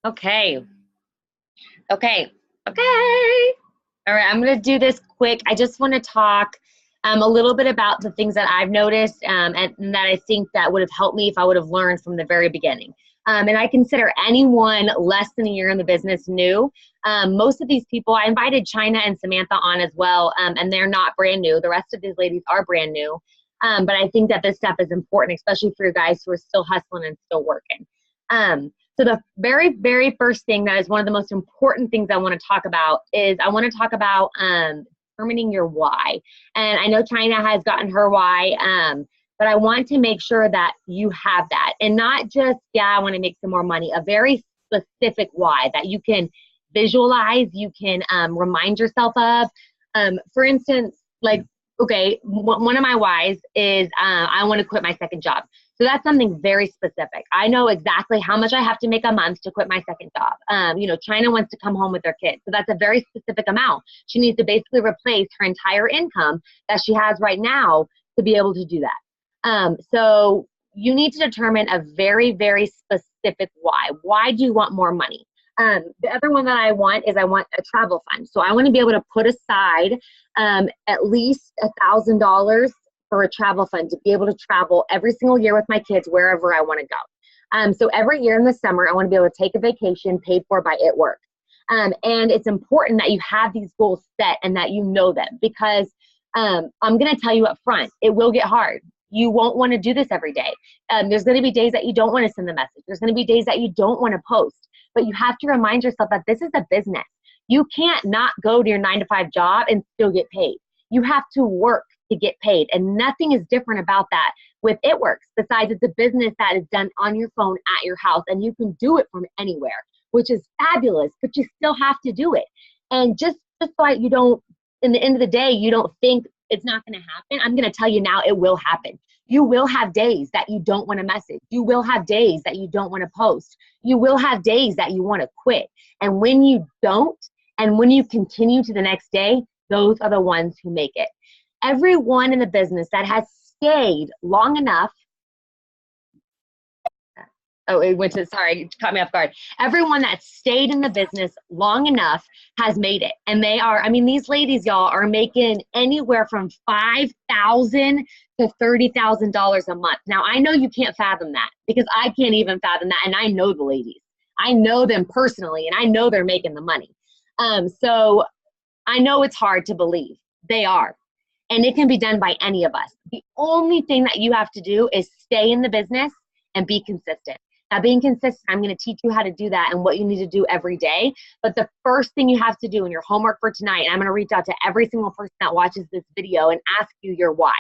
Okay. Okay. Okay. All right. I'm going to do this quick. I just want to talk a little bit about the things that I've noticed and that I think that would have helped me if I would have learned from the very beginning. And I consider anyone less than a year in the business new. Most of these people, I invited China and Samantha on as well, and they're not brand new. The rest of these ladies are brand new. But I think that this stuff is important, especially for you guys who are still hustling and still working. So the very, very first thing that is one of the most important things I want to talk about is I want to talk about determining your why. And I know China has gotten her why, but I want to make sure that you have that. And not just, yeah, I want to make some more money, a very specific why that you can visualize, you can remind yourself of. For instance, like, okay, one of my whys is I want to quit my second job. So that's something very specific. I know exactly how much I have to make a month to quit my second job. China wants to come home with their kids. So that's a very specific amount. She needs to basically replace her entire income that she has right now to be able to do that. So you need to determine a very, very specific why. Why do you want more money? The other one that I want is I want a travel fund. So I want to be able to put aside at least $1,000 for a travel fund to be able to travel every single year with my kids wherever I want to go. So every year in the summer, I want to be able to take a vacation paid for by It Works. And it's important that you have these goals set and that you know them because I'm going to tell you up front, it will get hard. You won't want to do this every day. There's going to be days that you don't want to send the message. There's going to be days that you don't want to post. But you have to remind yourself that this is a business. You can't not go to your 9-to-5 job and still get paid. You have to work to get paid. And nothing is different about that with It Works, besides it's a business that is done on your phone at your house and you can do it from anywhere, which is fabulous, but you still have to do it. And just so you don't, in the end of the day, you don't think it's not going to happen. I'm going to tell you now, it will happen. You will have days that you don't want to message. You will have days that you don't want to post. You will have days that you want to quit. And when you don't, and when you continue to the next day, those are the ones who make it. Everyone in the business that has stayed long enough, sorry, it caught me off guard. Everyone that stayed in the business long enough has made it. And they are, these ladies, y'all, are making anywhere from $5,000 to $30,000 a month. Now, I know you can't fathom that because I can't even fathom that. And I know the ladies. I know them personally, and I know they're making the money. So I know it's hard to believe. They are. And it can be done by any of us. The only thing that you have to do is stay in the business and be consistent. Now, being consistent, I'm going to teach you how to do that and what you need to do every day. But the first thing you have to do in your homework for tonight, and I'm going to reach out to every single person that watches this video and ask you your why.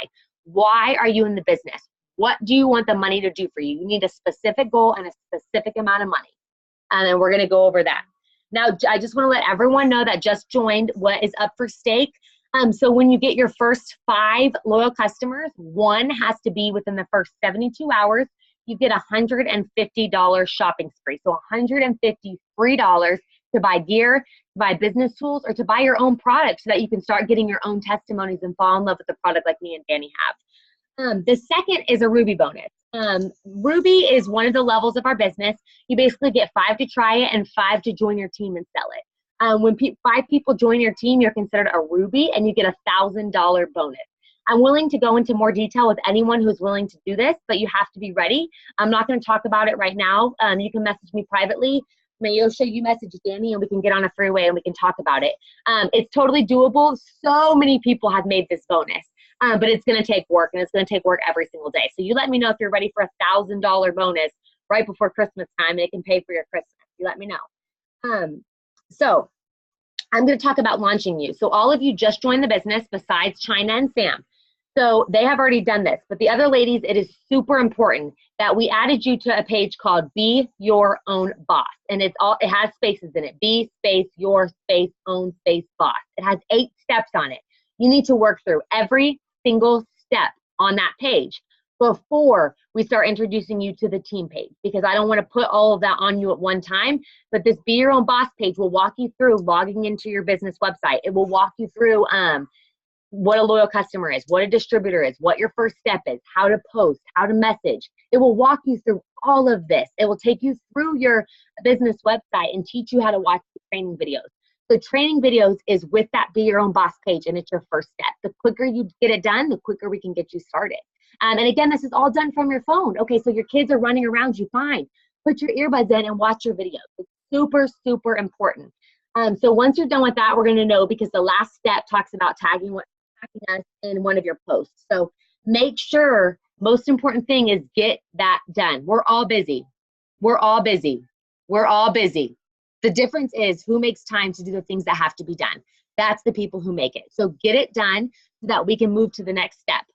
Why are you in the business? What do you want the money to do for you? You need a specific goal and a specific amount of money. And then we're going to go over that. Now, I just want to let everyone know that just joined what is up for stake. So when you get your first 5 loyal customers, one has to be within the first 72 hours. You get $150 shopping spree. So $150 free dollars to buy gear, to buy business tools, or to buy your own product so that you can start getting your own testimonies and fall in love with the product like me and Danny have. The second is a Ruby bonus. Ruby is one of the levels of our business. You basically get 5 to try it and 5 to join your team and sell it. When 5 people join your team, you're considered a Ruby and you get $1,000 bonus. I'm willing to go into more detail with anyone who's willing to do this, but you have to be ready. I'm not going to talk about it right now. You can message me privately. Mayosha, you message Danny and we can get on a freeway and we can talk about it. It's totally doable. So many people have made this bonus, but it's going to take work and it's going to take work every single day. So you let me know if you're ready for $1,000 bonus right before Christmas time and it can pay for your Christmas. You let me know. So I'm going to talk about launching you. So all of you just joined the business besides China and Sam. So they have already done this, but the other ladies, it is super important that we added you to a page called Be Your Own Boss. And it has spaces in it. Be space, your space, own space, boss. It has 8 steps on it. You need to work through every single step on that page before we start introducing you to the team page, because I don't want to put all of that on you at one time. But this Be Your Own Boss page will walk you through logging into your business website. It will walk you through what a loyal customer is, what a distributor is, what your first step is, how to post, how to message. It will walk you through all of this. It will take you through your business website and teach you how to watch the training videos. So training videos is with that Be Your Own Boss page, and it's your first step. The quicker you get it done, the quicker we can get you started. And again, this is all done from your phone. Okay, so your kids are running around you, fine. Put your earbuds in and watch your videos. It's super, super important. So once you're done with that, we're gonna know, because the last step talks about tagging us in one of your posts. So make sure, most important thing is get that done. We're all busy. We're all busy. We're all busy. The difference is who makes time to do the things that have to be done. That's the people who make it. So get it done so that we can move to the next step.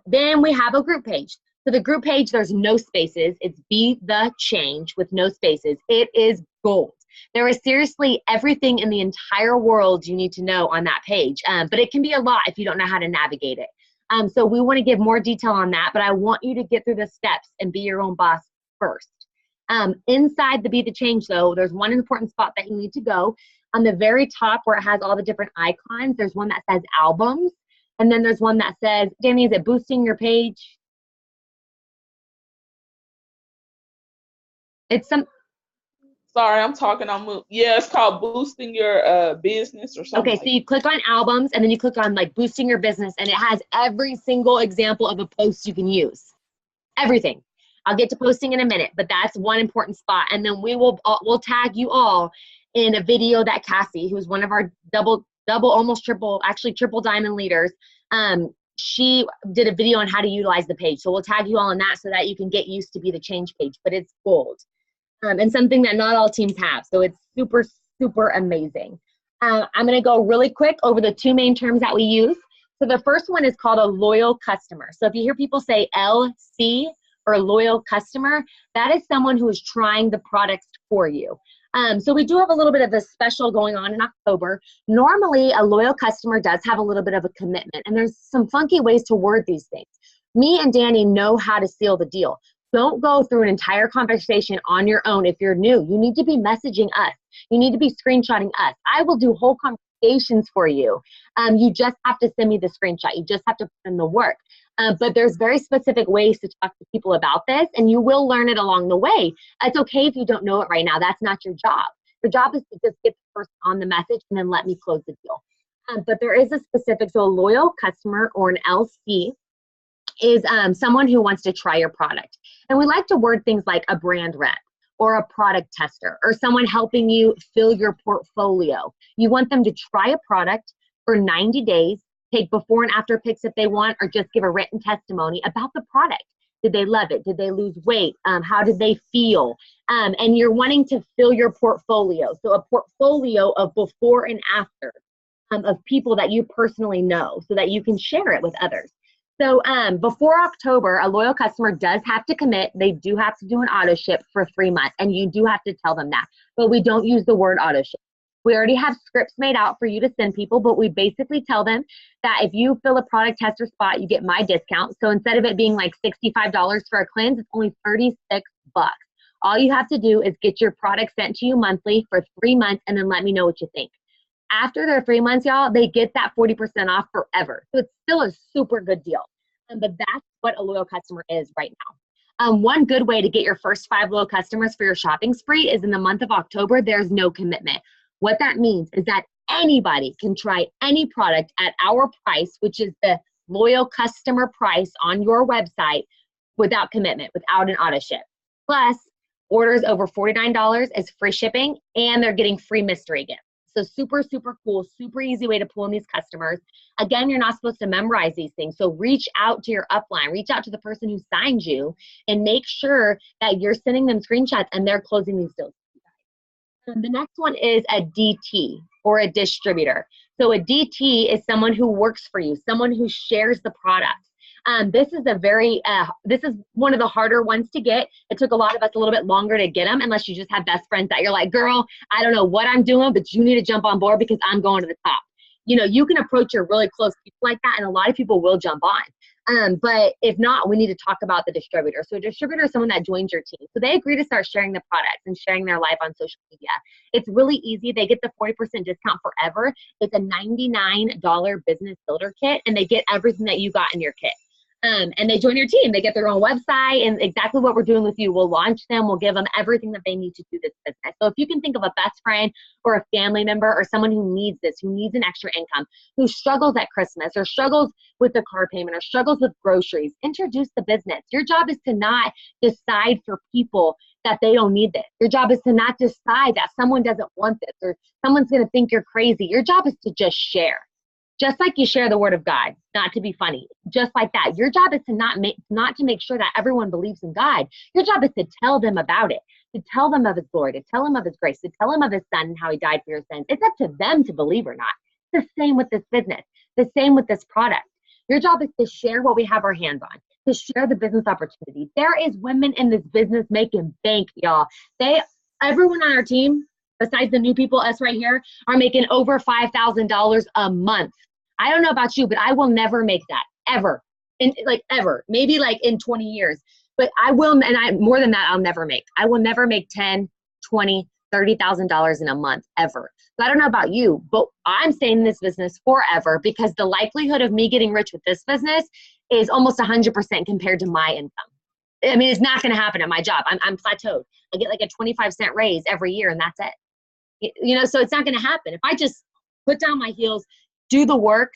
Then we have a group page. So the group page, there's no spaces. It's Be The Change with no spaces. It is gold. There is seriously everything in the entire world you need to know on that page, but it can be a lot if you don't know how to navigate it. So we want to give more detail on that, but I want you to get through the steps and be your own boss first. Inside the Be The Change, though, there's one important spot that you need to go. On the very top where it has all the different icons, there's one that says albums, and then there's one that says, Danny, is it boosting your page? It's some. Sorry, I'm talking on mute. Yeah, it's called boosting your business or something. Okay, so you click on albums, and then you click on like boosting your business, and it has every single example of a post you can use. Everything. I'll get to posting in a minute, but that's one important spot. And then we'll tag you all in a video that Cassie, who's one of our double, almost triple, actually triple diamond leaders, she did a video on how to utilize the page. So we'll tag you all in that so that you can get used to Be The Change page, but it's gold. And something that not all teams have. So it's super, super amazing. I'm gonna go really quick over the two main terms that we use. So the first one is called a loyal customer. So if you hear people say LC, or a loyal customer, that is someone who is trying the products for you. So we do have a little bit of a special going on in October. Normally, a loyal customer does have a little bit of a commitment, and there's some funky ways to word these things. Me and Danny know how to seal the deal. Don't go through an entire conversation on your own if you're new. You need to be messaging us. You need to be screenshotting us. I will do whole conversations for you. You just have to send me the screenshot. You just have to put in the work. But there's very specific ways to talk to people about this, and you will learn it along the way. It's okay if you don't know it right now. That's not your job. Your job is to just get the person on the message and then let me close the deal. But there is a specific, so a loyal customer or an LC is someone who wants to try your product. And we like to word things like a brand rep or a product tester or someone helping you fill your portfolio. You want them to try a product for 90 days, take before and after pics if they want, or just give a written testimony about the product. Did they love it? Did they lose weight? How did they feel? And you're wanting to fill your portfolio. So a portfolio of before and after of people that you personally know so that you can share it with others. So before October, a loyal customer does have to commit. They do have to do an auto ship for 3 months, and you do have to tell them that. But we don't use the word auto ship. We already have scripts made out for you to send people, but we basically tell them that if you fill a product tester spot, you get my discount. So instead of it being like $65 for a cleanse, it's only $36. All you have to do is get your product sent to you monthly for 3 months and then let me know what you think. After their 3 months, y'all, they get that 40% off forever. So it's still a super good deal. But that's what a loyal customer is right now. One good way to get your first 5 loyal customers for your shopping spree is in the month of October, there's no commitment. What that means is that anybody can try any product at our price, which is the loyal customer price on your website without commitment, without an auto ship. Plus, orders over $49 is free shipping, and they're getting free mystery gifts. So super, super cool, super easy way to pull in these customers. Again, you're not supposed to memorize these things. So reach out to your upline, reach out to the person who signed you, and make sure that you're sending them screenshots and they're closing these deals. The next one is a DT or a distributor. So a DT is someone who works for you, someone who shares the product. This is one of the harder ones to get. It took a lot of us a little bit longer to get them, unless you just have best friends that you're like, girl, I don't know what I'm doing, but you need to jump on board because I'm going to the top. You know, you can approach your really close people like that, and a lot of people will jump on. But if not, we need to talk about the distributor. So a distributor is someone that joins your team. So they agree to start sharing the products and sharing their life on social media. It's really easy. They get the 40% discount forever. It's a $99 business builder kit, and they get everything that you got in your kit. And they join your team. They get their own website, and exactly what we're doing with you. We'll launch them. We'll give them everything that they need to do this business. So if you can think of a best friend or a family member or someone who needs this, who needs an extra income, who struggles at Christmas or struggles with the car payment or struggles with groceries, introduce the business. Your job is to not decide for people that they don't need this. Your job is to not decide that someone doesn't want this or someone's going to think you're crazy. Your job is to just share. Just like you share the word of God, not to be funny, just like that. Your job is to not to make sure that everyone believes in God. Your job is to tell them about it, to tell them of his glory, to tell them of his grace, to tell them of his son and how he died for your sins. It's up to them to believe or not. It's the same with this business, the same with this product. Your job is to share what we have our hands on, to share the business opportunity. There is women in this business making bank, y'all. Everyone on our team, besides the new people, us right here, are making over $5,000 a month. I don't know about you, but I will never make that, ever. Ever. Maybe like in 20 years. But I will, and more than that, I'll never make. I will never make $10, $20, $30,000 in a month, ever. So I don't know about you, but I'm staying in this business forever because the likelihood of me getting rich with this business is almost 100% compared to my income. I mean, it's not going to happen at my job. I'm plateaued. I get like a 25-cent raise every year, and that's it. So it's not going to happen. If I just put down my heels, do the work,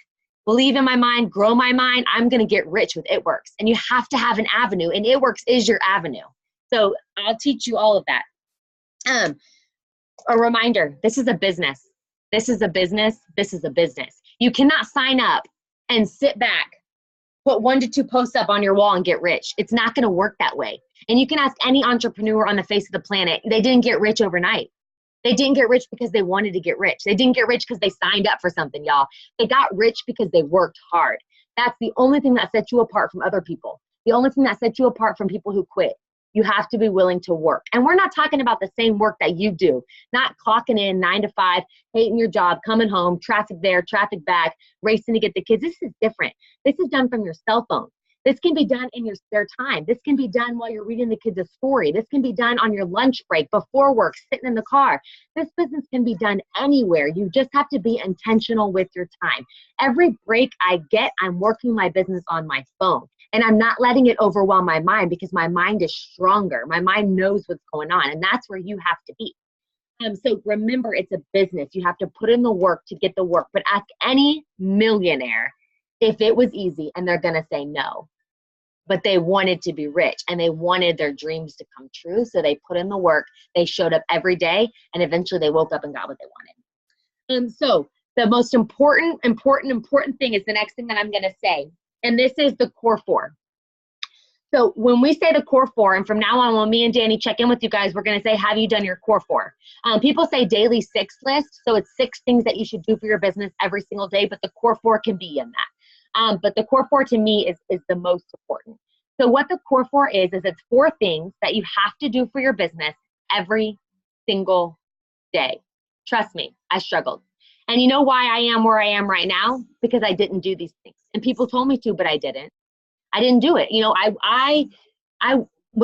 believe in my mind, grow my mind, I'm going to get rich with It Works. And you have to have an avenue, and It Works is your avenue. So I'll teach you all of that. A reminder, this is a business. This is a business. This is a business. You cannot sign up and sit back, put 1 to 2 posts up on your wall and get rich. It's not going to work that way. And you can ask any entrepreneur on the face of the planet. They didn't get rich overnight. They didn't get rich because they wanted to get rich. They didn't get rich because they signed up for something, y'all. They got rich because they worked hard. That's the only thing that sets you apart from other people. The only thing that sets you apart from people who quit. You have to be willing to work. And we're not talking about the same work that you do. Not clocking in 9 to 5, hating your job, coming home, traffic there, traffic back, racing to get the kids. This is different. This is done from your cell phone. This can be done in your spare time. This can be done while you're reading the kids a story. This can be done on your lunch break, before work, sitting in the car. This business can be done anywhere. You just have to be intentional with your time. Every break I get, I'm working my business on my phone. And I'm not letting it overwhelm my mind because my mind is stronger. My mind knows what's going on. And that's where you have to be. So remember, it's a business. You have to put in the work to get the work. But ask any millionaire if it was easy, and they're going to say no. But they wanted to be rich, and they wanted their dreams to come true. So they put in the work. They showed up every day, and eventually they woke up and got what they wanted. So the most important thing is the next thing that I'm going to say. And this is the core 4. So when we say the core 4, and from now on, when me and Danny check in with you guys, we're going to say, have you done your core 4? People say daily 6 list. So it's 6 things that you should do for your business every single day, but the core 4 can be in that. But the core 4 to me is the most important. So what the core 4 is it's 4 things that you have to do for your business every single day. Trust me, I struggled. And you know why I am where I am right now? Because I didn't do these things. And people told me to, but I didn't. I didn't do it. When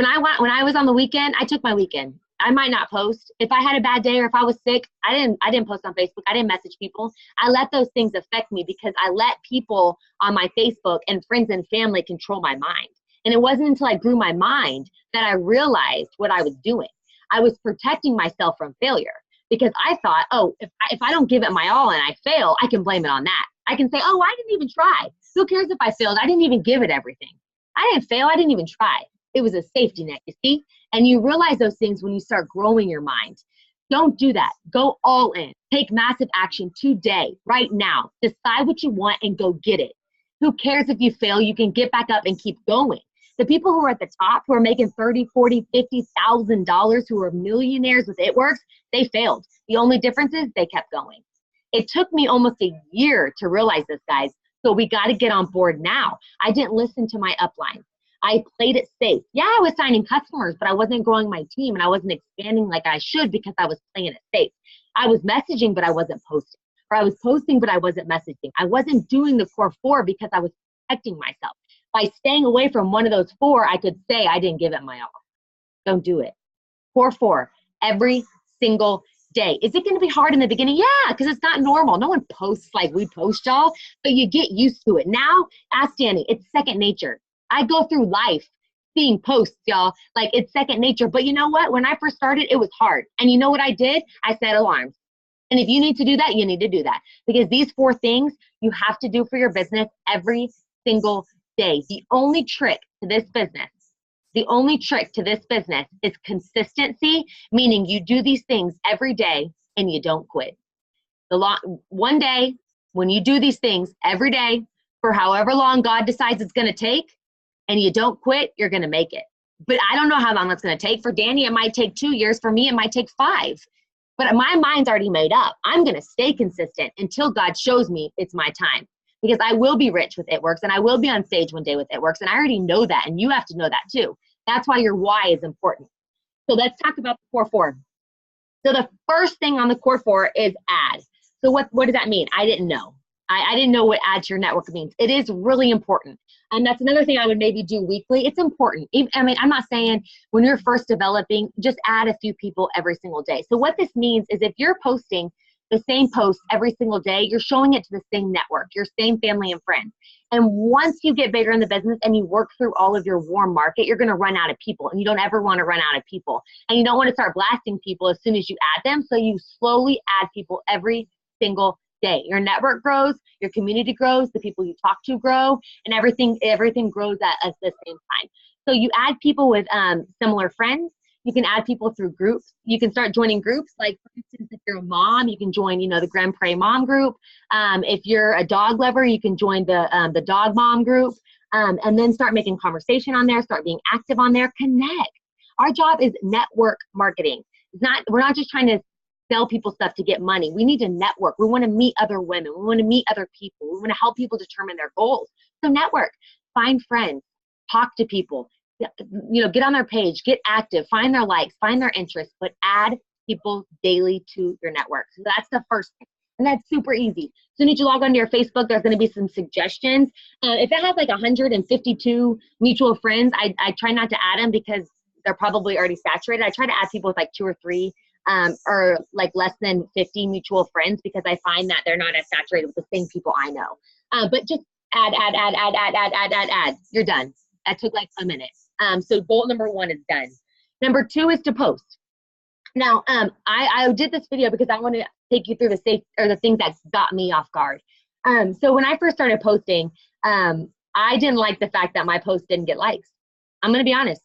I was on the weekend, I took my weekend. I might not post. If I had a bad day or if I was sick, I didn't post on Facebook. I didn't message people. I let those things affect me because I let people on my Facebook and friends and family control my mind. And it wasn't until I grew my mind that I realized what I was doing. I was protecting myself from failure because I thought, if I don't give it my all and I fail, I can blame it on that. I can say, I didn't even try. Who cares if I failed? I didn't even give it everything. I didn't fail. I didn't even try. It was a safety net, you see? And you realize those things when you start growing your mind. Don't do that. Go all in. Take massive action today, right now. Decide what you want and go get it. Who cares if you fail? You can get back up and keep going. The people who are at the top, who are making $30,000, $40,000, $50,000, who are millionaires with It Works, they failed. The only difference is they kept going. It took me almost a year to realize this, guys. So we got to get on board now. I didn't listen to my upline. I played it safe. Yeah, I was signing customers, but I wasn't growing my team and I wasn't expanding like I should because I was playing it safe. I was messaging, but I wasn't posting. Or I was posting, but I wasn't messaging. I wasn't doing the core 4 because I was protecting myself. By staying away from one of those 4, I could say I didn't give it my all. Don't do it. Core 4, every single day. Is it going to be hard in the beginning? Yeah, because it's not normal. No one posts like we post, y'all, but you get used to it. Now, ask Danny, it's second nature. I go through life seeing posts, y'all, like it's second nature. But you know what? When I first started, it was hard. And you know what I did? I set alarms. And if you need to do that, you need to do that. Because these 4 things you have to do for your business every single day. The only trick to this business is consistency, meaning you do these things every day and you don't quit. One day, when you do these things every day for however long God decides it's going to take, and you don't quit, you're going to make it. But I don't know how long that's going to take. For Danny, it might take 2 years. For me, it might take 5. But my mind's already made up. I'm going to stay consistent until God shows me it's my time. Because I will be rich with It Works, and I will be on stage one day with It Works, and I already know that, and you have to know that too. That's why your why is important. So let's talk about the core 4. So the first thing on the core 4 is add. So what does that mean? I didn't know. I didn't know what add to your network means. It is really important. And that's another thing I would maybe do weekly. It's important. I mean, I'm not saying when you're first developing, just add a few people every single day. So what this means is if you're posting the same post every single day, you're showing it to the same network, your same family and friends. And once you get bigger in the business and you work through all of your warm market, you're going to run out of people, and you don't ever want to run out of people. And you don't want to start blasting people as soon as you add them. So you slowly add people every single day. Your network grows, your community grows, the people you talk to grow, and everything grows at the same time. So you add people with similar friends. You can add people through groups. You can start joining groups. Like, for instance, if you're a mom, you can join, the Grand Prairie Mom group. If you're a dog lover, you can join the Dog Mom group. And then start making conversation on there. Start being active on there. Connect. Our job is network marketing. We're not just trying to sell people stuff to get money. We need to network. We want to meet other women. We want to meet other people. We want to help people determine their goals. So network. Find friends. Talk to people. Get on their page, get active, find their likes, find their interests, but add people daily to your network. So that's the first thing. And that's super easy. As soon as you log onto your Facebook, there's going to be some suggestions. If it has like 152 mutual friends, I try not to add them because they're probably already saturated. I try to add people with like 2 or 3 or like less than 50 mutual friends because I find that they're not as saturated with the same people I know. But just add. You're done. That took like a minute. So goal number 1 is done. Number 2 is to post. Now, I did this video because I want to take you through the things that got me off guard. So when I first started posting, I didn't like the fact that my posts didn't get likes. I'm going to be honest.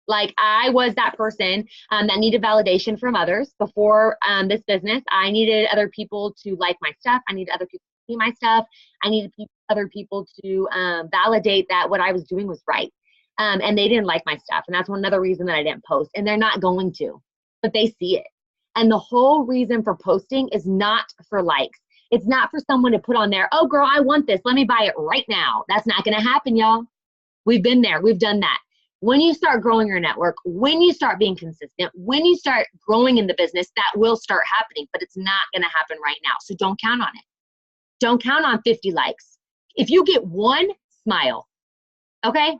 Like, I was that person that needed validation from others before this business. I needed other people to like my stuff. I needed other people to see my stuff. I needed other people to validate that what I was doing was right. And they didn't like my stuff. And that's another reason that I didn't post. And they're not going to, but they see it. And the whole reason for posting is not for likes. It's not for someone to put on there, oh girl, I want this. Let me buy it right now. That's not going to happen, y'all. We've been there. We've done that. When you start growing your network, when you start being consistent, when you start growing in the business, that will start happening, but it's not going to happen right now. So don't count on it. Don't count on 50 likes. If you get 1, smile, okay?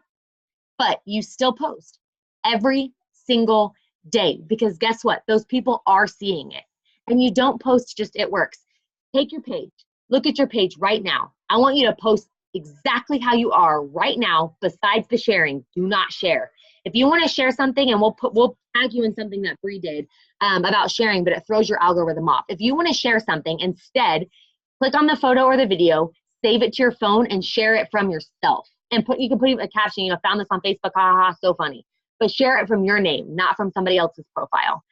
But you still post every single day because guess what? Those people are seeing it. And you don't post just It Works. Take your page. Look at your page right now. I want you to post exactly how you are right now besides the sharing. Do not share. If you want to share something, and we'll tag you in something that Bree did about sharing, but it throws your algorithm off. If you want to share something, instead, click on the photo or the video, save it to your phone, and share it from yourself. And you can put a caption, found this on Facebook, ha, so funny. But share it from your name, not from somebody else's profile.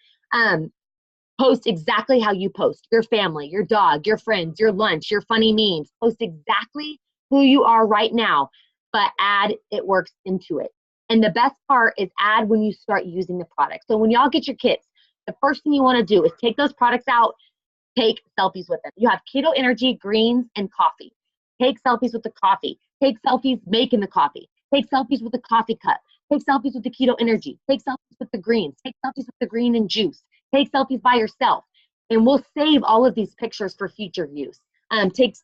Post exactly how you post. Your family, your dog, your friends, your lunch, your funny memes. Post exactly who you are right now, but add It Works into it. And the best part is add when you start using the product. So when y'all get your kits, the first thing you want to do is take those products out, take selfies with them. You have Keto Energy, greens, and coffee. Take selfies with the coffee. Take selfies making the coffee. Take selfies with the coffee cup. Take selfies with the Keto Energy. Take selfies with the greens. Take selfies with the green and juice. Take selfies by yourself. And we'll save all of these pictures for future use. Take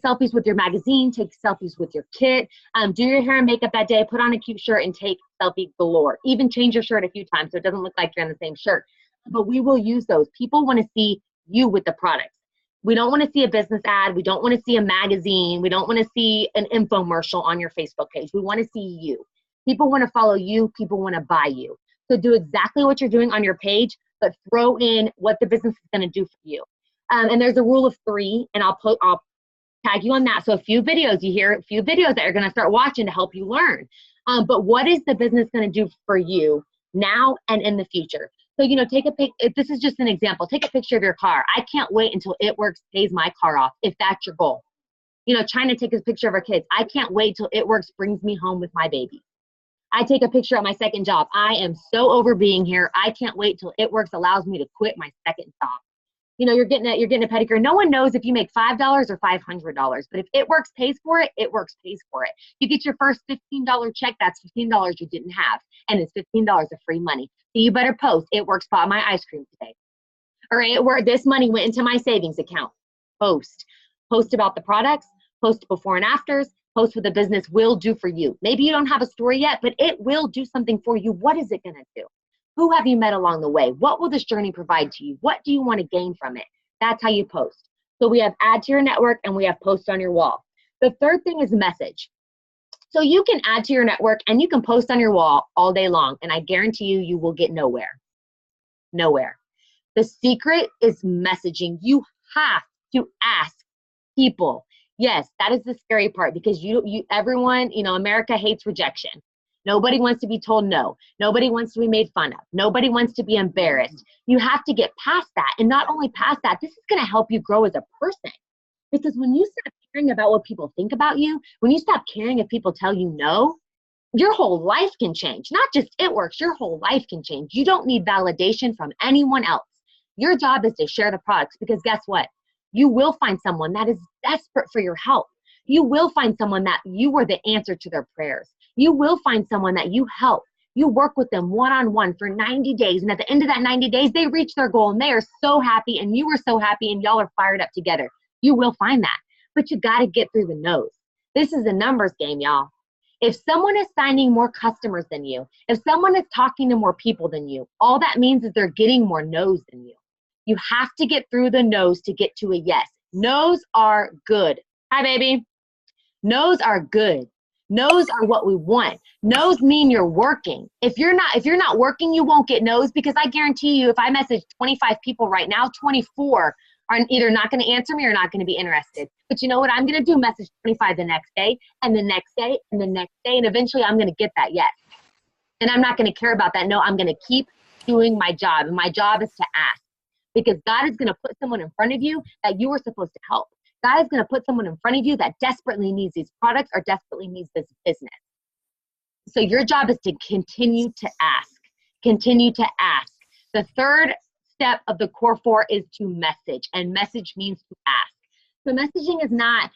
selfies with your magazine, take selfies with your kit, do your hair and makeup that day, put on a cute shirt and take selfie galore. Even change your shirt a few times so it doesn't look like you're in the same shirt. But we will use those. People want to see you with the products. We don't want to see a business ad. We don't want to see a magazine. We don't want to see an infomercial on your Facebook page. We want to see you. People want to follow you. People want to buy you. So do exactly what you're doing on your page, but throw in what the business is going to do for you. And there's a rule of 3, and I'll tag you on that. So a few videos, you hear a few videos that you're going to start watching to help you learn. But what is the business going to do for you now and in the future? So, take a pic. If this is just an example, take a picture of your car. I can't wait until It Works pays my car off, if that's your goal. China takes a picture of her kids. I can't wait till It Works brings me home with my baby. I take a picture at my second job. I am so over being here. I can't wait till It Works allows me to quit my second job. You're getting a pedicure. No one knows if you make $5 or $500, but if It Works pays for it, It Works pays for it. You get your first $15 check, that's $15 you didn't have, and it's $15 of free money. So you better post, It Works bought my ice cream today. All right, this money went into my savings account. Post about the products, post before and afters, post what the business will do for you. Maybe you don't have a story yet, but it will do something for you. What is it gonna do? Who have you met along the way? What will this journey provide to you? What do you want to gain from it? That's how you post. So we have add to your network and we have post on your wall. The third thing is message. So you can add to your network and you can post on your wall all day long, and I guarantee you will get nowhere. Nowhere. The secret is messaging. You have to ask people. Yes, that is the scary part, because everyone, America hates rejection. Nobody wants to be told no. Nobody wants to be made fun of. Nobody wants to be embarrassed. You have to get past that. And not only past that, this is going to help you grow as a person. Because when you stop caring about what people think about you, when you stop caring if people tell you no, your whole life can change. Not just It Works, your whole life can change. You don't need validation from anyone else. Your job is to share the products, because guess what? You will find someone that is desperate for your help. You will find someone that you were the answer to their prayers. You will find someone that you help. You work with them one-on-one for 90 days. And at the end of that 90 days, they reach their goal and they are so happy and you are so happy and y'all are fired up together. You will find that. But you got to get through the no's. This is a numbers game, y'all. If someone is signing more customers than you, if someone is talking to more people than you, all that means is they're getting more no's than you. You have to get through the no's to get to a yes. No's are good. Hi, baby. No's are good. No's are what we want. No's mean you're working. If you're not working, you won't get no's, because I guarantee you, if I message 25 people right now, 24 are either not going to answer me or not going to be interested. But you know what I'm going to do? Message 25 the next day and the next day and the next day, and eventually I'm going to get that yes. And I'm not going to care about that no. I'm going to keep doing my job, and my job is to ask, because God is going to put someone in front of you that you were supposed to help. God is going to put someone in front of you that desperately needs these products or desperately needs this business. So your job is to continue to ask. Continue to ask. The third step of the core 4 is to message, and message means to ask. So messaging is not,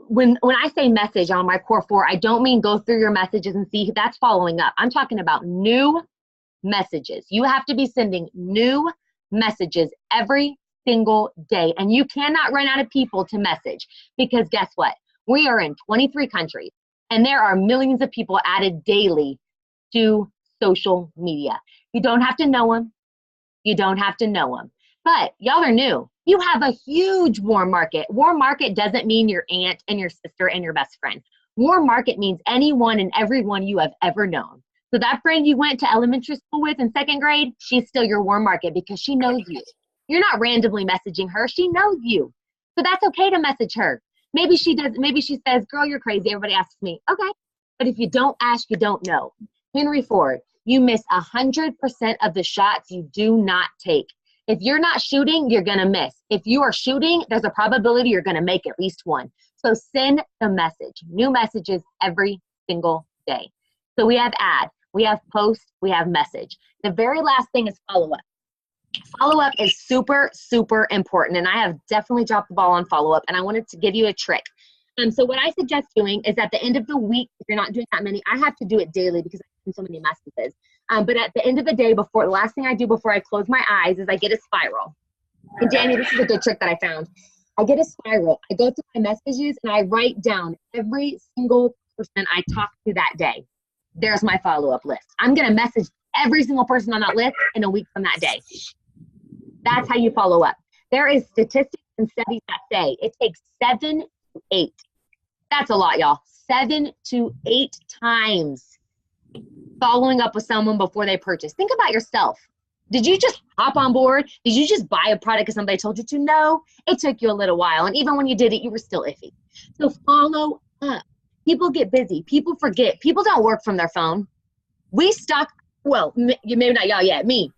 when I say message on my core 4, I don't mean go through your messages and see, that's following up. I'm talking about new messages. You have to be sending new messages every single day, and you cannot run out of people to message, because guess what? We are in 23 countries and there are millions of people added daily to social media. You don't have to know them. You don't have to know them, but y'all are new. You have a huge warm market. Warm market doesn't mean your aunt and your sister and your best friend. Warm market means anyone and everyone you have ever known. So that friend you went to elementary school with in 2nd grade, she's still your warm market because she knows you. You're not randomly messaging her. She knows you. So that's okay to message her. Maybe she says, girl, you're crazy. Everybody asks me. Okay. But if you don't ask, you don't know. Henry Ford, you miss 100% of the shots you do not take. If you're not shooting, you're going to miss. If you are shooting, there's a probability you're going to make at least one. So send the message, new messages every single day. So we have add, we have post, we have message. The very last thing is follow-up. Follow-up is super, super important, and I have definitely dropped the ball on follow-up, and I wanted to give you a trick. So what I suggest doing is at the end of the week, if you're not doing that many, I have to do it daily because I send so many messages. But at the end of the day, the last thing I do before I close my eyes is I get a spiral. And Danny, this is a good trick that I found. I get a spiral. I go through my messages and I write down every single person I talk to that day. There's my follow-up list. I'm going to message every single person on that list in a week from that day. That's how you follow up. There is statistics and studies that say it takes 7 to 8. That's a lot, y'all. 7 to 8 times following up with someone before they purchase. Think about yourself. Did you just hop on board? Did you just buy a product because somebody told you to? No, it took you a little while. And even when you did it, you were still iffy. So follow up. People get busy. People forget. People don't work from their phone. We stock, well, you maybe not y'all yet, me.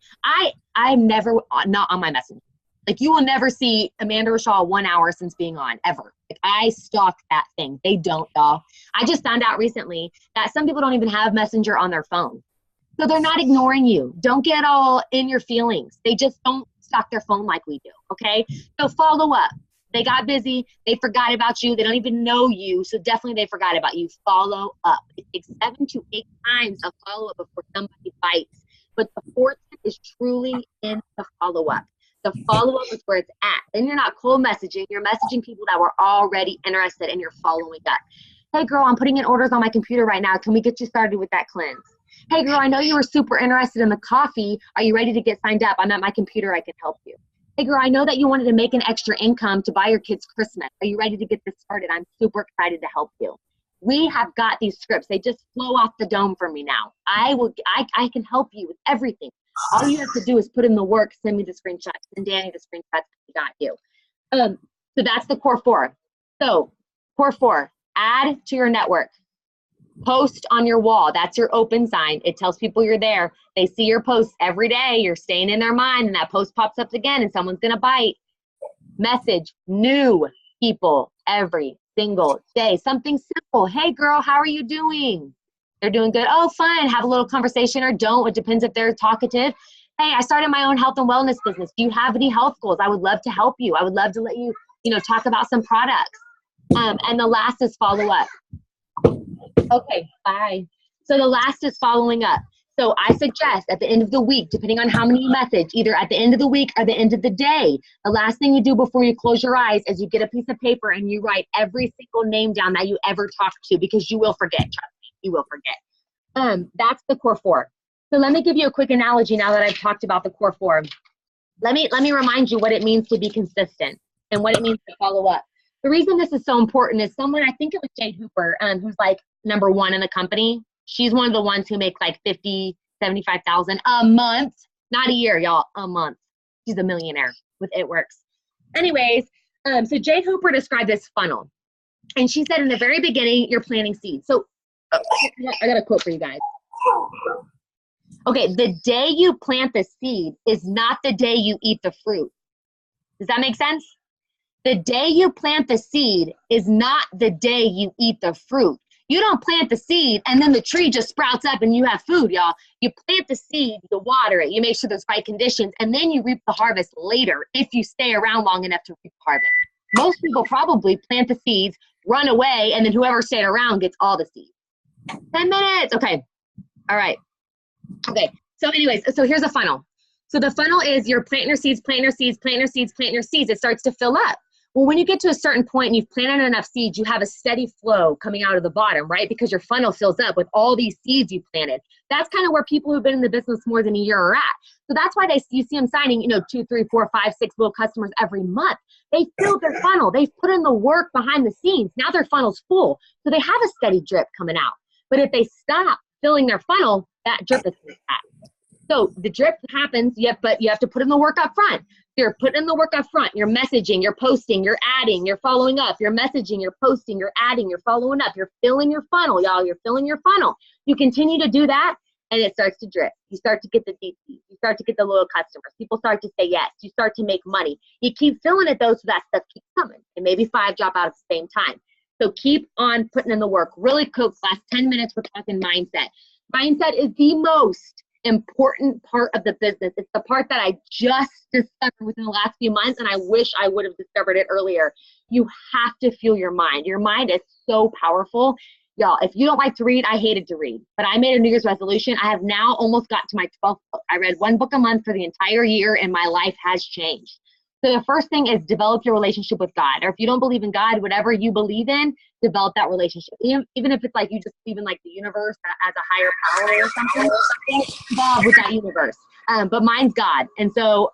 I'm never not on my messenger. Like you will never see Amanda Rashall 1 hour since being on, ever. Like I stalk that thing. They don't, y'all. I just found out recently that some people don't even have Messenger on their phone. So they're not ignoring you. Don't get all in your feelings. They just don't stalk their phone like we do, okay? So follow up. They got busy. They forgot about you. They don't even know you. So definitely they forgot about you. Follow up. It takes 7 to 8 times of follow-up before somebody bites. But the fortune is truly in the follow-up. The follow-up is where it's at. Then you're not cold messaging. You're messaging people that were already interested and you're following up. Hey, girl, I'm putting in orders on my computer right now. Can we get you started with that cleanse? Hey, girl, I know you were super interested in the coffee. Are you ready to get signed up? I'm at my computer. I can help you. Hey, girl, I know that you wanted to make an extra income to buy your kids Christmas. Are you ready to get this started? I'm super excited to help you. We have got these scripts. They just flow off the dome for me now. I can help you with everything. All you have to do is put in the work, send me the screenshots, send Danny the screenshots, we got you. So that's the core 4. So core 4, add to your network. Post on your wall. That's your open sign. It tells people you're there. They see your posts every day. You're staying in their mind and that post pops up again and someone's going to bite. Message new people every single day. Something simple. Hey girl, how are you doing? They're doing good. Oh, fun. Have a little conversation or don't. It depends if they're talkative. Hey, I started my own health and wellness business. Do you have any health goals? I would love to help you. I would love to let you, talk about some products. And the last is follow up. Okay, bye. So the last is following up. So I suggest at the end of the week, depending on how many you message, either at the end of the week or the end of the day, the last thing you do before you close your eyes is you get a piece of paper and you write every single name down that you ever talked to, because you will forget. Trust me, you will forget. That's the core 4. So let me give you a quick analogy now that I've talked about the core 4. Let me remind you what it means to be consistent and what it means to follow up. The reason this is so important is someone, I think it was Jade Hooper, who's like number 1 in the company. She's one of the ones who makes like $50,000, $75,000 a month, not a year, y'all, a month. She's a millionaire with It Works. Anyways, so Jade Hooper described this funnel. And she said in the very beginning, you're planting seeds. So I got a quote for you guys. Okay, the day you plant the seed is not the day you eat the fruit. Does that make sense? The day you plant the seed is not the day you eat the fruit. You don't plant the seed and then the tree just sprouts up and you have food, y'all. You plant the seed, you water it, you make sure there's right conditions, and then you reap the harvest later if you stay around long enough to reap the harvest. Most people probably plant the seeds, run away, and then whoever stayed around gets all the seeds. 10 minutes. Okay. All right. Okay. So anyways, so here's a funnel. So the funnel is you're planting your seeds, planting your seeds, planting your seeds, planting your seeds. It starts to fill up. Well, when you get to a certain point and you've planted enough seeds, you have a steady flow coming out of the bottom, right? Because your funnel fills up with all these seeds you planted. That's kind of where people who've been in the business more than a year are at. So that's why you see them signing, 2, 3, 4, 5, 6 little customers every month. They filled their funnel. They've put in the work behind the scenes. Now their funnel's full. So they have a steady drip coming out. But if they stop filling their funnel, that drip is going to stop. So the drip happens, but you have to put in the work up front. You're putting in the work up front. You're messaging, you're posting, you're adding, you're following up. You're messaging, you're posting, you're adding, you're following up. You're filling your funnel, y'all. You're filling your funnel. You continue to do that, and it starts to drip. You start to get the DCs. You start to get the loyal customers. People start to say yes. You start to make money. You keep filling it, though, so that stuff keeps coming. And maybe 5 drop out at the same time. So keep on putting in the work. Really quick, last 10 minutes, we're talking mindset. Mindset is the most important part of the business. It's the part that I just discovered within the last few months, and I wish I would have discovered it earlier. You have to fuel your mind. Your mind is so powerful. Y'all, if you don't like to read, I hated to read, but I made a New Year's resolution. I have now almost got to my 12th book. I read 1 book a month for the entire year, and my life has changed. So the first thing is develop your relationship with God. Or if you don't believe in God, whatever you believe in, develop that relationship. Even if it's like you just believe in like the universe as a higher power or something, get involved with that universe. But mine's God. And so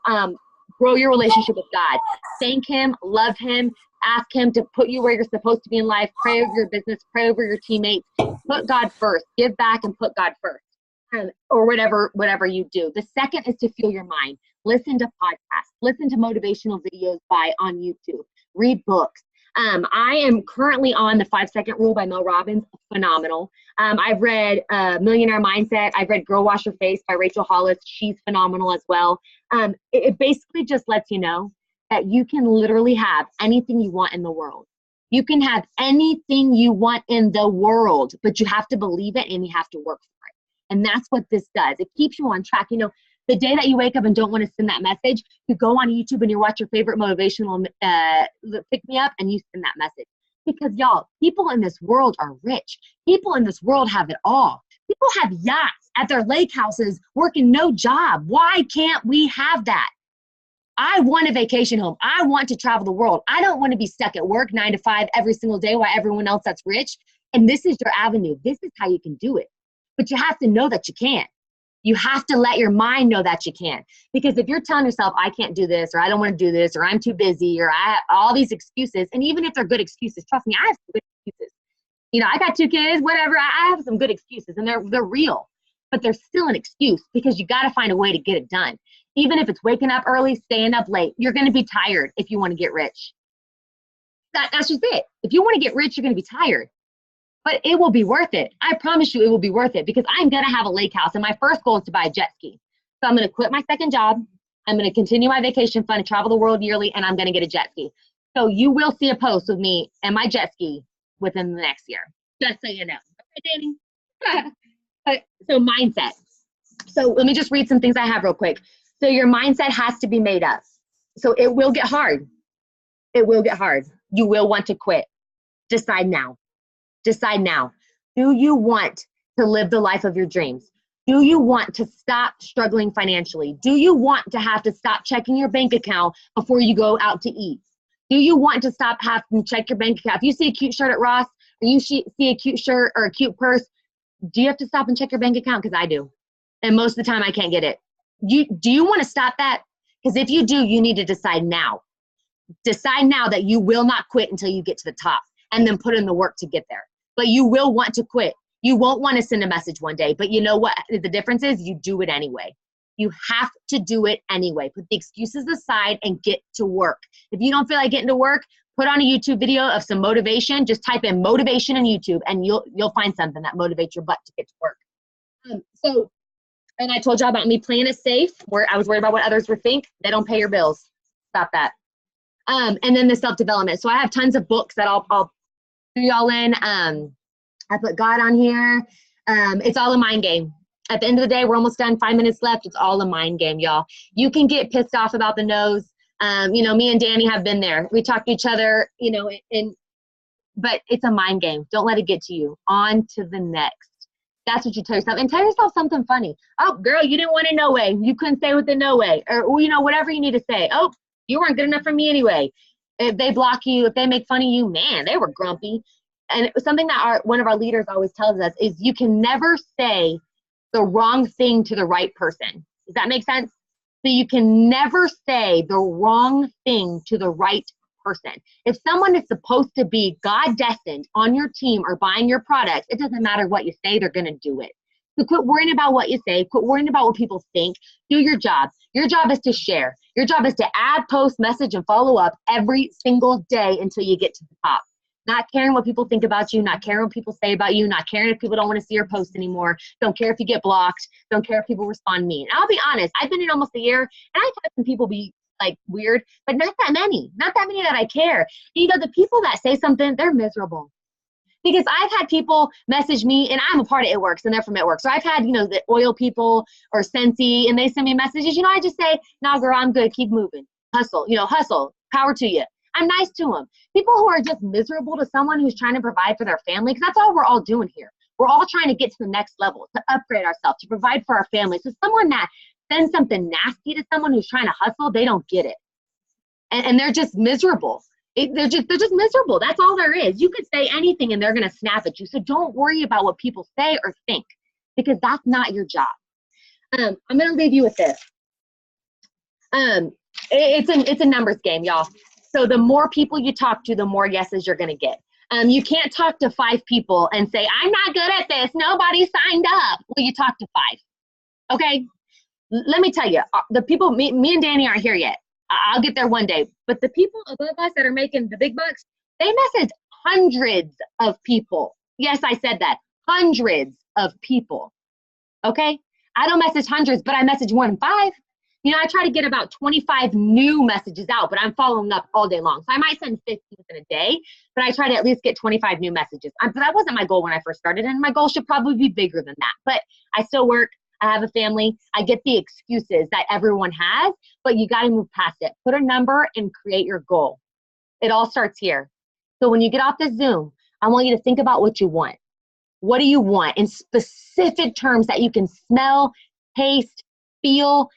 grow your relationship with God. Thank him, love him, ask him to put you where you're supposed to be in life, pray over your business, pray over your teammates, put God first, give back and put God first. Or whatever you do. The second is to fuel your mind. Listen to podcasts, listen to motivational videos on YouTube, read books. I am currently on the 5-Second Rule by Mel Robbins. Phenomenal. I've read Millionaire Mindset. I've read Girl Wash Your Face by Rachel Hollis. She's phenomenal as well. It basically just lets you know that you can literally have anything you want in the world. You can have anything you want in the world, but you have to believe it and you have to work for it. And that's what this does. It keeps you on track. You know, the day that you wake up and don't want to send that message, you go on YouTube and you watch your favorite motivational pick-me-up and you send that message. Because y'all, people in this world are rich. People in this world have it all. People have yachts at their lake houses working no job. Why can't we have that? I want a vacation home. I want to travel the world. I don't want to be stuck at work 9 to 5 every single day while everyone else that's rich. And this is your avenue. This is how you can do it. But you have to know that you can. You have to let your mind know that you can. Because if you're telling yourself, I can't do this, or I don't want to do this, or I'm too busy, or I have all these excuses, and even if they're good excuses, trust me, I have some good excuses. You know, I got 2 kids, whatever. I have some good excuses, and they're real. But they're still an excuse because you got to find a way to get it done. Even if it's waking up early, staying up late, you're going to be tired if you want to get rich. That's just it. If you want to get rich, you're going to be tired. But it will be worth it. I promise you it will be worth it because I'm going to have a lake house. And my first goal is to buy a jet ski. So I'm going to quit my second job. I'm going to continue my vacation fund and travel the world yearly. And I'm going to get a jet ski. So you will see a post with me and my jet ski within the next year. Just so you know. Okay, Danny? So mindset. So let me just read some things I have real quick. So your mindset has to be made up. So it will get hard. It will get hard. You will want to quit. Decide now. Decide now. Do you want to live the life of your dreams? Do you want to stop struggling financially? Do you want to have to stop checking your bank account before you go out to eat? Do you want to stop having to check your bank account? If you see a cute shirt at Ross, or you see a cute shirt or a cute purse, do you have to stop and check your bank account? Because I do. And most of the time I can't get it. Do you want to stop that? Because if you do, you need to decide now. Decide now that you will not quit until you get to the top and then put in the work to get there. But you will want to quit. You won't want to send a message one day. But you know what the difference is? You do it anyway. You have to do it anyway. Put the excuses aside and get to work. If you don't feel like getting to work, put on a YouTube video of some motivation. Just type in motivation in YouTube and you'll find something that motivates your butt to get to work. And I told y'all about me playing it safe, where I was worried about what others would think. They don't pay your bills. Stop that. And then the self-development. So I have tons of books that I'll do y'all in. I put God on here. It's all a mind game. At the end of the day, we're almost done. 5 minutes left. It's all a mind game, y'all. You can get pissed off about the no's. You know, me and Danny have been there. We talk to each other, you know, but it's a mind game. Don't let it get to you. On to the next. That's what you tell yourself. And tell yourself something funny. Oh, girl, you didn't want a no way. You couldn't say with the no way. Or, you know, whatever you need to say. Oh, you weren't good enough for me anyway. If they block you, if they make fun of you, man, they were grumpy. And something that one of our leaders always tells us is you can never say the wrong thing to the right person. Does that make sense? So you can never say the wrong thing to the right person. If someone is supposed to be God destined on your team or buying your products, it doesn't matter what you say, they're going to do it. So quit worrying about what you say. Quit worrying about what people think. Do your job. Your job is to share. Your job is to add, post, message, and follow up every single day until you get to the top. Not caring what people think about you, not caring what people say about you, not caring if people don't want to see your post anymore. Don't care if you get blocked. Don't care if people respond mean. And I'll be honest, I've been in almost a year, and I've had some people be like weird, but not that many that I care. You know, the people that say something, they're miserable. Because I've had people message me, and I'm a part of It Works, and they're from It Works. So I've had, you know, the oil people or Scentsy, and they send me messages. You know, I just say, nah, girl, I'm good. Keep moving. Hustle. You know, hustle. Power to you. I'm nice to them. People who are just miserable to someone who's trying to provide for their family, because that's all we're all doing here. We're all trying to get to the next level, to upgrade ourselves, to provide for our family. So someone that sends something nasty to someone who's trying to hustle, they don't get it. and they're just miserable. They're just miserable. That's all there is. You could say anything and they're going to snap at you. So don't worry about what people say or think, because that's not your job. I'm going to leave you with this. It's a numbers game, y'all. So the more people you talk to, the more yeses you're going to get. You can't talk to 5 people and say, I'm not good at this. Nobody signed up. Well, you talk to 5. Okay? Let me tell you, the people, me and Danny aren't here yet. I'll get there one day. But the people above us that are making the big bucks, they message hundreds of people. Yes, I said that. Hundreds of people. Okay? I don't message hundreds, but I message more than 5. You know, I try to get about 25 new messages out, but I'm following up all day long. So I might send 50 within a day, but I try to at least get 25 new messages. But that wasn't my goal when I first started, and my goal should probably be bigger than that. But I still work. I have a family. I get the excuses that everyone has, but you got to move past it. Put a number and create your goal. It all starts here. So when you get off the Zoom, I want you to think about what you want. What do you want in specific terms that you can smell, taste, feel,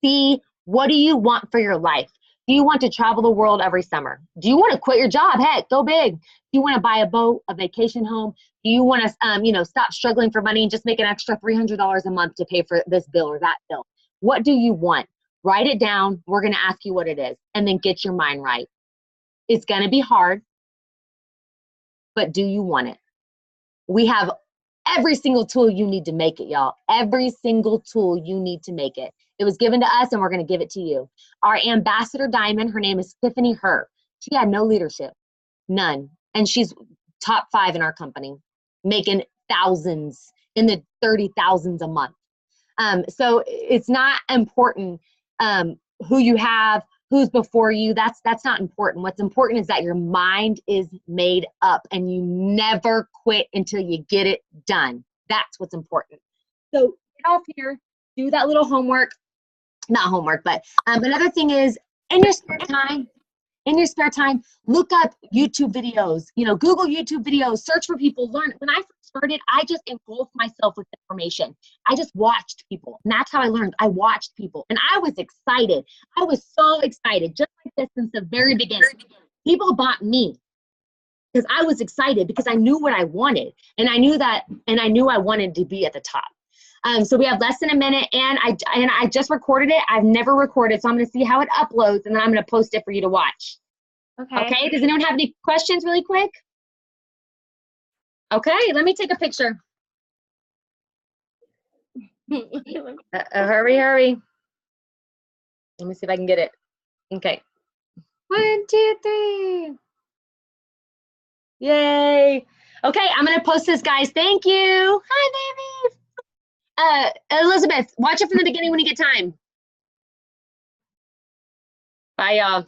see? What do you want for your life? Do you want to travel the world every summer? Do you want to quit your job? Heck, go big. Do you want to buy a boat, a vacation home? Do you want to, stop struggling for money and just make an extra $300 a month to pay for this bill or that bill? What do you want? Write it down. We're going to ask you what it is, and then get your mind right. It's going to be hard, but do you want it? We have every single tool you need to make it, y'all. Every single tool you need to make it. It was given to us, and we're going to give it to you. Our ambassador diamond, her name is Tiffany Herr. She had no leadership, none. And she's top 5 in our company, making thousands, in the 30,000s a month. So it's not important who you have, who's before you. That's not important. What's important is that your mind is made up and you never quit until you get it done. That's what's important. So get off here, do that little homework. Not homework, but another thing is, in your spare time, look up YouTube videos, Google YouTube videos, search for people, learn. When I first started, I just engulfed myself with information. I just watched people, and that's how I learned. I watched people, and I was excited. I was so excited, just like this since the very beginning. People bought me because I was excited, because I knew what I wanted, and I knew I wanted to be at the top. So we have less than a minute, and I just recorded it. I've never recorded, so I'm going to see how it uploads, and then I'm going to post it for you to watch. Okay. Does anyone have any questions really quick? Okay, let me take a picture. Hurry. Let me see if I can get it. Okay. 1, 2, 3. Yay. Okay, I'm going to post this, guys. Thank you. Hi, baby. Elizabeth, watch it from the beginning when you get time. Bye, y'all.